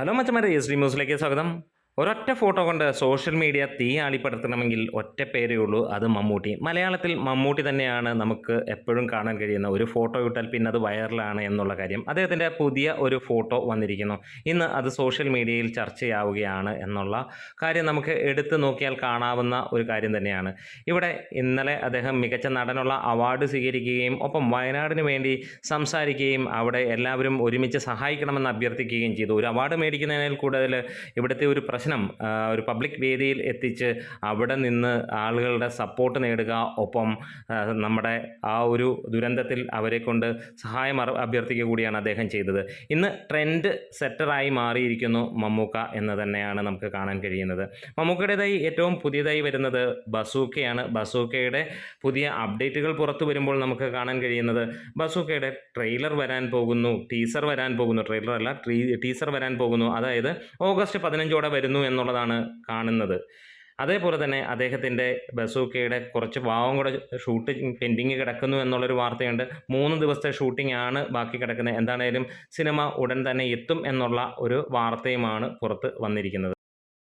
Hello മച്ചന്മാരെ, S D ന്യൂസിലേക്ക് സ്വാഗതം. ഒരൊറ്റ ഫോട്ടോ കൊണ്ട് സോഷ്യൽ മീഡിയ തീ ആളിപ്പടർത്തണമെങ്കിൽ ഒറ്റ പേരേ ഉള്ളൂ, അത് മമ്മൂട്ടി. മലയാളത്തിൽ മമ്മൂട്ടി തന്നെയാണ് നമുക്ക് എപ്പോഴും കാണാൻ കഴിയുന്ന. ഒരു ഫോട്ടോ ഇട്ടാൽ പിന്നെ അത് വൈറലാണ് എന്നുള്ള കാര്യം. അദ്ദേഹത്തിൻ്റെ പുതിയ ഒരു ഫോട്ടോ വന്നിരിക്കുന്നു. ഇന്ന് അത് സോഷ്യൽ മീഡിയയിൽ ചർച്ചയാവുകയാണ് എന്നുള്ള കാര്യം നമുക്ക് എടുത്തു നോക്കിയാൽ കാണാവുന്ന ഒരു കാര്യം തന്നെയാണ്. ഇവിടെ ഇന്നലെ അദ്ദേഹം മികച്ച നടനുള്ള അവാർഡ് സ്വീകരിക്കുകയും ഒപ്പം വയനാടിന് വേണ്ടി സംസാരിക്കുകയും അവിടെ എല്ലാവരും ഒരുമിച്ച് സഹായിക്കണമെന്ന് അഭ്യർത്ഥിക്കുകയും ചെയ്തു. ഒരു അവാർഡ് മേടിക്കുന്നതിൽ കൂടുതൽ ഇവിടുത്തെ ഒരു പ്രശ്നം ഒരു പബ്ലിക് വേദിയിൽ എത്തിച്ച് അവിടെ നിന്ന് ആളുകളുടെ സപ്പോർട്ട് നേടുക, ഒപ്പം നമ്മുടെ ആ ഒരു ദുരന്തത്തിൽ അവരെ കൊണ്ട് സഹായം അഭ്യർത്ഥിക്കുക കൂടിയാണ് അദ്ദേഹം ചെയ്തത്. ഇന്ന് ട്രെൻഡ് സെറ്ററായി മാറിയിരിക്കുന്നു മമ്മൂക്ക എന്ന് തന്നെയാണ് നമുക്ക് കാണാൻ കഴിയുന്നത്. മമ്മൂക്കയുടേതായി ഏറ്റവും പുതിയതായി വരുന്നത് ബസൂക്കയാണ്. ബസൂക്കയുടെ പുതിയ അപ്ഡേറ്റുകൾ പുറത്തു വരുമ്പോൾ നമുക്ക് കാണാൻ കഴിയുന്നത് ബസൂക്കയുടെ ട്രെയിലർ വരാൻ പോകുന്നു, ടീസർ വരാൻ പോകുന്നു, ട്രെയിലർ അല്ല ടീസർ വരാൻ പോകുന്നു. അതായത് ഓഗസ്റ്റ് 15 വരുന്നു എന്നുള്ളതാണ് കാണുന്നത്. അതേപോലെ തന്നെ അദ്ദേഹത്തിൻ്റെ ബസൂക്കയുടെ കുറച്ച് ഭാഗം കൂടെ ഷൂട്ടിംഗ് പെൻഡിങ് കിടക്കുന്നു എന്നുള്ളൊരു വാർത്തയുണ്ട്. 3 ദിവസത്തെ ഷൂട്ടിംഗ് ആണ് ബാക്കി കിടക്കുന്നത്. എന്താണേലും സിനിമ ഉടൻ തന്നെ എത്തും എന്നുള്ള ഒരു വാർത്തയുമാണ് പുറത്ത് വന്നിരിക്കുന്നത്.